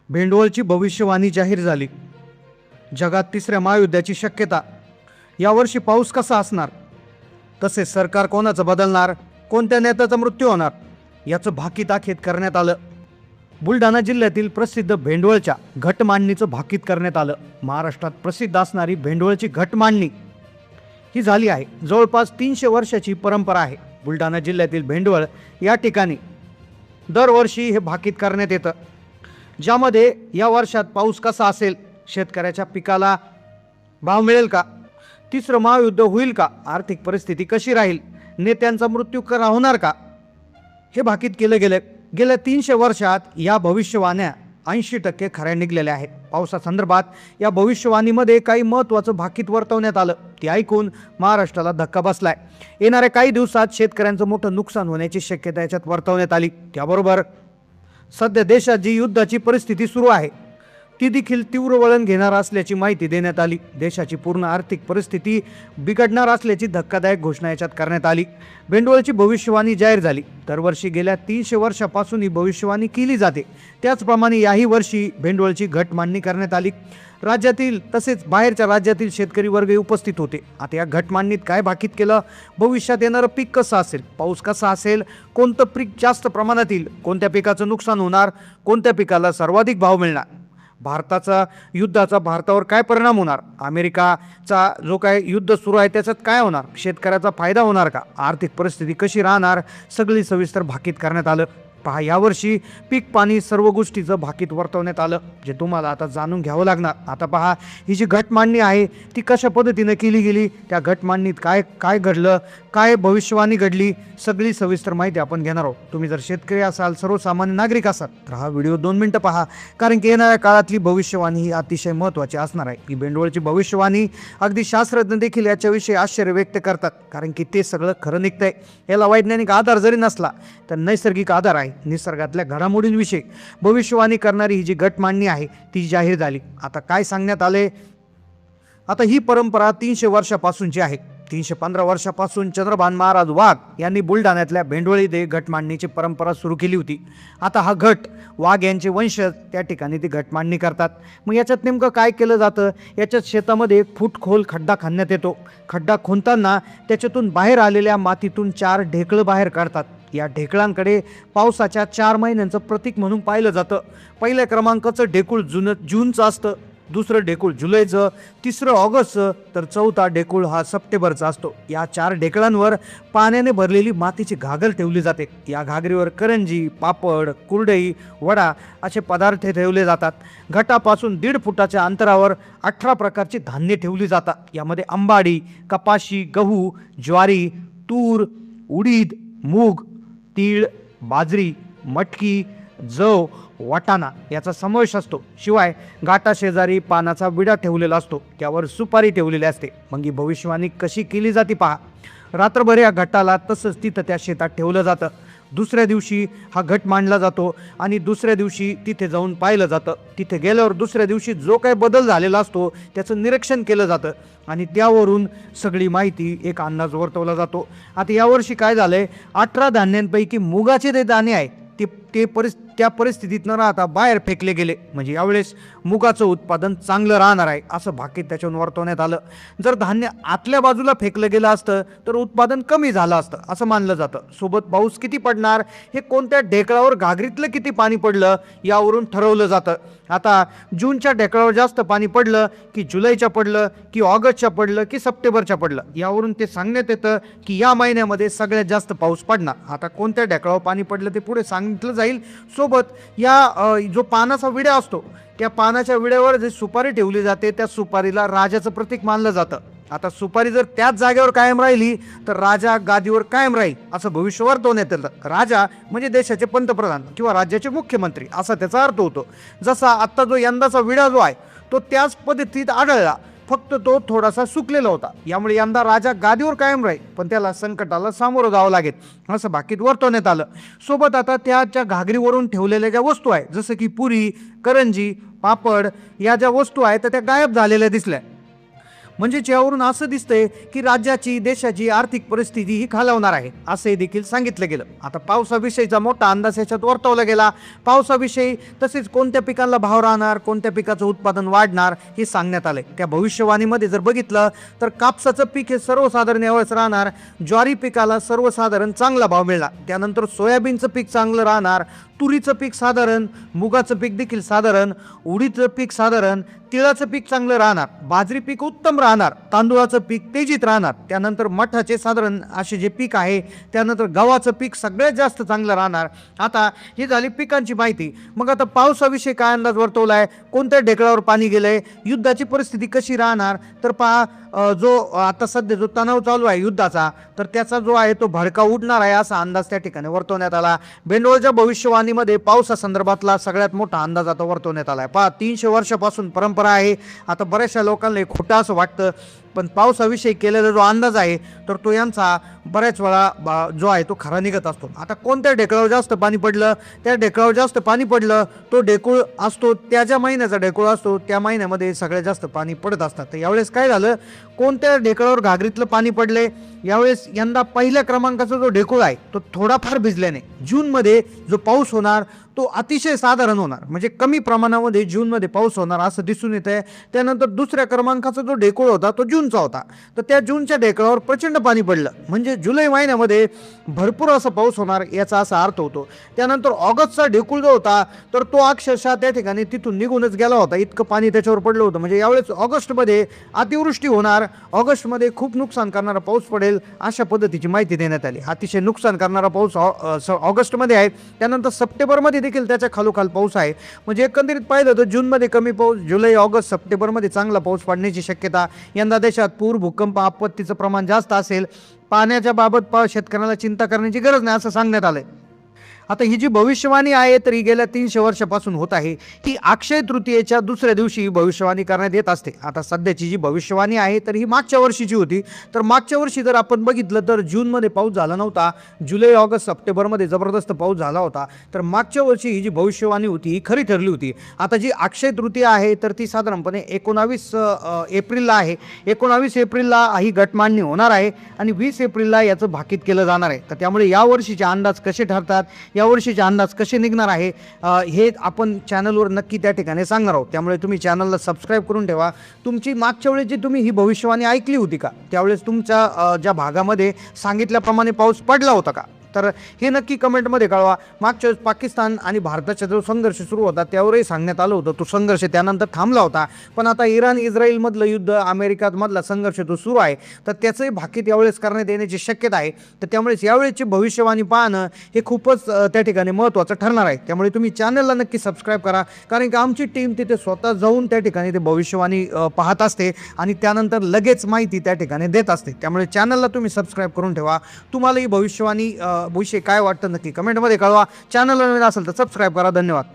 भेंडवळची भविष्यवाणी जाहीर झाली. जगात तिसऱ्या महायुद्धाची शक्यता. यावर्षी पाऊस कसा असणार, तसेच सरकार कोणाचं बदलणार, कोणत्या नेत्याचा मृत्यू होणार याचं भाकीताखेत करण्यात आलं. बुलढाणा जिल्ह्यातील प्रसिद्ध भेंडवळच्या घटमांडणीचं भाकीत करण्यात आलं. महाराष्ट्रात प्रसिद्ध असणारी भेंडवळची घटमांडणी ही झाली आहे. जवळपास 300 वर्षाची परंपरा आहे. बुलढाणा जिल्ह्यातील भेंडवळ या ठिकाणी दरवर्षी हे भाकीत करण्यात येतं, ज्यामध्ये या वर्षात पाऊस कसा असेल, शेतकऱ्याच्या पिकाला भाव मिळेल का, तिसरं महायुद्ध होईल का, आर्थिक परिस्थिती कशी राहील, नेत्यांचा मृत्यू होणार का, हे भाकीत केलं गेलं. गेल्या 300 वर्षात या भविष्यवाण्या 80% खऱ्या निघलेल्या आहेत. पावसासंदर्भात या भविष्यवाणीमध्ये काही महत्त्वाचं भाकीत वर्तवण्यात आलं. ते ऐकून महाराष्ट्राला धक्का बसलाय. येणाऱ्या काही दिवसात शेतकऱ्यांचं मोठं नुकसान होण्याची शक्यता याच्यात वर्तवण्यात आली. त्याबरोबर सध्या देशात जी युद्धाची परिस्थिती सुरू आहे ती देखील तीव्र वळण घेणार असल्याची माहिती देण्यात आली. देशाची पूर्ण आर्थिक परिस्थिती बिघडणार असल्याची धक्कादायक घोषणा याच्यात करण्यात आली. भेंडवळची भविष्यवाणी जाहीर झाली. दरवर्षी गेल्या 300 वर्षापासून ही भविष्यवाणी केली जाते. त्याचप्रमाणे याही वर्षी भेंडवळची घटमांडणी करण्यात आली. राज्यातील तसेच बाहेरच्या राज्यातील शेतकरी वर्ग उपस्थित होते. आता या घटमांडणीत काय भाकीत केलं, भविष्यात येणारं पीक कसं असेल, पाऊस कसा असेल, कोणतं पीक जास्त प्रमाणात येईल, कोणत्या पिकाचं नुकसान होणार, कोणत्या पिकाला सर्वाधिक भाव मिळणार, भारताचा युद्धाचा भारतावर काय परिणाम होणार, अमेरिकाचा जो काय युद्ध सुरू आहे त्याच्यात काय होणार, शेतकऱ्याचा फायदा होणार का, आर्थिक परिस्थिती कशी राहणार, सगळी सविस्तर भाकीत करण्यात आलं. पहा, यावर्षी पीक पाणी सर्व गोष्टीचं भाकीत वर्तवण्यात आलं, जे तुम्हाला आता जाणून घ्यावं लागणार. आता पहा, ही जी घटमांडणी आहे ती कशा पद्धतीनं केली गेली, त्या घटमांडणीत काय काय घडलं, काय भविष्यवाणी घडली, सगळी सविस्तर माहिती आपण घेणार आहोत. तुम्ही जर शेतकरी असाल, सर्वसामान्य नागरिक असाल तर हा व्हिडिओ 2 मिनिटं पहा, कारण की येणाऱ्या काळातली भविष्यवाणी ही अतिशय महत्त्वाची असणार आहे. ही भेंडवळची भविष्यवाणी अगदी शास्त्रज्ञ देखील याच्याविषयी आश्चर्य व्यक्त करतात, कारण की ते सगळं खरं निघतंय. याला वैज्ञानिक आधार जरी नसला तर नैसर्गिक आधार आहे. निसर्गातल्या घडामोडींविषयी भविष्यवाणी करणारी ही जी घटमांडणी आहे ती जाहीर झाली. आता काय सांगण्यात आले, आता ही परंपरा 300 वर्षापासूनची आहे. 315 वर्षापासून चंद्रभान महाराज वाघ यांनी बुलढाण्यातल्या भेंडवळ येथे घटमांडणीची परंपरा सुरू केली होती. आता हा घट वाघ यांचे वंशज त्या ठिकाणी ती घटमांडणी करतात. मग याच्यात नेमकं काय केलं जातं, याच्यात शेतामध्ये 1 फूट खोल खड्डा खणण्यात येतो. खड्डा खोदताना त्याच्यातून बाहेर आलेल्या मातीतून 4 ढेकळं बाहेर काढतात. या ढेकळांकडे पावसाच्या 4 महिन्यांचं प्रतीक म्हणून पाहिलं जातं. पहिल्या क्रमांकाचं ढेकूळ जूनचं असतं, दुसरं ढेकूळ जुलैचं, तिसरं ऑगस्टचं, तर चौथा ढेकूळ हा सप्टेंबरचा असतो. या 4 ढेकळांवर पाण्याने भरलेली मातीची घागर ठेवली जाते. या घागरीवर करंजी, पापड, कुरडई, वडा असे पदार्थ ठेवले जातात. घटापासून 1.5 फुटाच्या अंतरावर 18 प्रकारची धान्य ठेवली जातात. यामध्ये आंबाडी, कपाशी, गहू, ज्वारी, तूर, उडीद, मूग, तीळ, बाजरी, मटकी, जव, वाटाणा याचा समावेश असतो. शिवाय घाटाशेजारी पानाचा विडा ठेवलेला असतो, त्यावर सुपारी ठेवलेली असते. मग ही भविष्यवाणी कशी केली जाते पहा. रात्रभर या घटाला तसंच तिथं त्या शेतात ठेवलं जातं. दुसऱ्या दिवशी हा घट मांडला जातो आणि दुसऱ्या दिवशी तिथे जाऊन पाहिलं जातं. तिथे गेल्यावर दुसऱ्या दिवशी जो काही बदल झालेला असतो त्याचं निरीक्षण केलं जातं आणि त्यावरून सगळी माहिती एक अंदाज वर्तवला जातो. आता यावर्षी काय झालंय, 18 धान्यांपैकी मुगाचे ते दाणे आहे त्या परिस्थितीत न राहता बाहेर फेकले गेले. म्हणजे यावेळेस मुगाचं उत्पादन चांगलं राहणार आहे असं भाकीत त्याच्यावर वर्तवण्यात आलं. जर धान्य आतल्या बाजूला फेकलं गेलं असतं तर उत्पादन कमी झालं असतं असं मानलं जातं. सोबत पाऊस किती पडणार, हे कोणत्या ढेकळावर घागरीतलं किती पाणी पडलं यावरून ठरवलं जातं. आता जूनच्या ढेकळावर जास्त पाणी पडलं की जुलैच्या पडलं की ऑगस्टच्या पडलं की सप्टेंबरच्या पडलं, यावरून ते सांगण्यात येतं की या महिन्यामध्ये सगळ्यात जास्त पाऊस पडणार. आता कोणत्या ढेकळावर पाणी पडलं ते पुढे सांगितलं जाईल. सोबत या जो पानाचा विडा असतो त्या पानाच्या विड्यावर जे सुपारी ठेवली जाते त्या सुपारीला राजाचं प्रतीक मानलं जातं. आता सुपारी जर त्याच जागेवर कायम राहिली तर राजा गादीवर कायम राहील असं भविष्य वर्तवण्यात येतं. राजा म्हणजे देशाचे पंतप्रधान किंवा राज्याचे मुख्यमंत्री असा त्याचा अर्थ होतो. जसा आत्ता जो यंदाचा विडा जो आहे तो त्याच पद्धतीत आढळला, फक्त तो थोडासा सुकलेला होता. यामुळे यंदा राजा गादीवर कायम राहील पण त्याला संकटाला सामोरं जावं लागेल असं भाकीत वर्तवण्यात आलं. सोबत आता त्याच्या घागरीवरून ठेवलेल्या ज्या वस्तू आहेत जसं की पुरी, करंजी, पापड या ज्या वस्तू आहेत त्या गायब झालेल्या दिसल्या. म्हणजे यावरून असं दिसतंय की राज्याची देशाची आर्थिक परिस्थिती ही खालावणार आहे असे देखील सांगितलं गेलं. आता पावसाविषयीचा मोठा अंदाज याच्यात वर्तवला गेला. पावसाविषयी तसेच कोणत्या पिकांना भाव राहणार, कोणत्या पिकाचं उत्पादन वाढणार हे सांगण्यात आलंय. त्या भविष्यवाणीमध्ये जर बघितलं तर कापसाचं पीक हे सर्वसाधारण यावेळेस राहणार. ज्वारी पिकाला सर्वसाधारण चांगला भाव मिळणार. त्यानंतर सोयाबीनचं पीक चांगलं राहणार. तुरीचं पीक साधारण, मुगाचं पीक देखील साधारण, उडीदचं पीक साधारण, तिळाचं पीक चांगलं राहणार, बाजरी पीक उत्तम राहणार, तांदूळाचं पीक तेजीत राहणार. त्यानंतर मठाचे साधारण असे जे पीक आहे, त्यानंतर गव्हाचं पीक सगळ्यात जास्त चांगलं राहणार. आता ही झाली पिकांची माहिती. मग आता पावसाविषयी काय अंदाज वर्तवला आहे, कोणत्या ढेकळावर पाणी गेलंय, युद्धाची परिस्थिती कशी राहणार, तर पहा जो आता सध्या जो तणाव चालू आहे युद्धाचा, तर त्याचा जो आहे तो भडका उडणार आहे असा अंदाज त्या ठिकाणी वर्तवण्यात आला. बेंडोळच्या भविष्यवाणीमध्ये पावसासंदर्भातला सगळ्यात मोठा अंदाज आता वर्तवण्यात आला आहे. पहा 300 वर्षापासून परंपरा आहे. आता बऱ्याचशा लोकांना खोटं असं वाटतं, पण पावसाविषयी केलेला जो अंदाज आहे तर तो यांचा बऱ्याच वेळा जो आहे तो खरा निघत असतो. आता कोणत्या ढेकळावर जास्त पाणी पडलं, त्या ढेकळावर जास्त पाणी पडलं, तो ढेकूळ असतो त्या ज्या महिन्याचा ढेकूळ असतो त्या महिन्यामध्ये सगळ्यात जास्त पाणी पडत असतात. तर यावेळेस काय झालं, कोणत्या ढेकळावर घागरीतलं पाणी पडले, यावेळेस यंदा पहिल्या क्रमांकाचा जो ढेकूळ आहे तो थोडाफार भिजल्याने जूनमध्ये जो पाऊस होणार तो अतिशय साधारण होणार, म्हणजे कमी प्रमाणामध्ये जूनमध्ये पाऊस होणार असं दिसून येत आहे. त्यानंतर दुसऱ्या क्रमांकाचा जो ढेकूळ होता तो जूनचा होता, तर त्या जूनच्या ढेकळावर प्रचंड पाणी पडलं, म्हणजे जुलै महिन्यामध्ये भरपूर असा पाऊस होणार याचा असा अर्थ होतो. त्यानंतर ऑगस्टचा ढेकूळ जो होता तर तो अक्षरशः त्या ठिकाणी तिथून निघूनच गेला होता, इतकं पाणी त्याच्यावर पडलं होतं. म्हणजे यावेळेस ऑगस्टमध्ये अतिवृष्टी होणार, ऑगस्टमध्ये खूप नुकसान करणारा पाऊस पडेल अशा पद्धतीची माहिती देण्यात आली. अतिशय नुकसान करणारा पाऊस ऑगस्टमध्ये आहे. त्यानंतर सप्टेंबरमध्ये देखील त्याच्या खालोखाल पाऊस आहे. म्हणजे एकंदरीत पाहिलं तर जूनमध्ये कमी पाऊस, जुलै ऑगस्ट सप्टेंबरमध्ये चांगला पाऊस पडण्याची शक्यता. यंदा देशात पूर, भूकंप, आपत्तीचं प्रमाण जास्त असेल. पाण्याच्या बाबत शेतकऱ्याला चिंता करण्याची गरज नाही असं सांगण्यात आलंय. आता ही जी भविष्यवाणी आहे तर ही गेल्या 300 वर्षापासून होत आहे. ही अक्षय तृतीयेच्या दुसऱ्या दिवशी भविष्यवाणी करण्यात येत असते. आता सध्याची जी भविष्यवाणी आहे तर ही मागच्या वर्षीची होती. तर मागच्या वर्षी जर आपण बघितलं तर जूनमध्ये पाऊस झाला नव्हता, जुलै ऑगस्ट सप्टेंबरमध्ये जबरदस्त पाऊस झाला होता. तर मागच्या वर्षी ही जी भविष्यवाणी होती ही खरी ठरली होती. आता जी अक्षय तृतीय आहे तर ती साधारणपणे 19 एप्रिलला आहे. 19 एप्रिलला ही घटमांडणी होणार आहे आणि 20 एप्रिलला याचं भाकीत केलं जाणार आहे. तर त्यामुळे यावर्षीचे अंदाज कसे ठरतात, यावर्षीचे अंदाज कसे निघणार आहे हे आपण चॅनलवर नक्की त्या ठिकाणी सांगणार आहोत. त्यामुळे तुम्ही चॅनलला सबस्क्राईब करून ठेवा. तुमची मागच्या वेळेस जी तुम्ही ही भविष्यवाणी ऐकली होती का, त्यावेळेस तुमच्या ज्या भागामध्ये सांगितल्याप्रमाणे पाऊस पडला होता का, तर हे नक्की कमेंटमध्ये कळवा. मागच्या वेळेस पाकिस्तान आणि भारताचा जो संघर्ष सुरू होता त्यावरही सांगण्यात आलं होतं, तो संघर्ष त्यानंतर थांबला होता. पण आता इराण इस्रायलमधलं युद्ध, अमेरिकामधला संघर्ष तो सुरू आहे, तर त्याचंही भाकीत यावेळेस करण्यात येण्याची शक्यता आहे. तर त्यामुळेच यावेळेसची भविष्यवाणी पाहणं हे खूपच त्या ठिकाणी महत्त्वाचं ठरणार आहे. त्यामुळे तुम्ही चॅनलला नक्की सबस्क्राईब करा, कारण की आमची टीम तिथे स्वतः जाऊन त्या ठिकाणी ते भविष्यवाणी पाहत असते आणि त्यानंतर लगेच माहिती त्या ठिकाणी देत असते. त्यामुळे चॅनलला तुम्ही सबस्क्राईब करून ठेवा. तुम्हाला ही भविष्यवाणी विषय काय वाटतं नक्की कमेंटमध्ये कळवा. चॅनलला नवीन असेल तर सबस्क्राईब करा. धन्यवाद.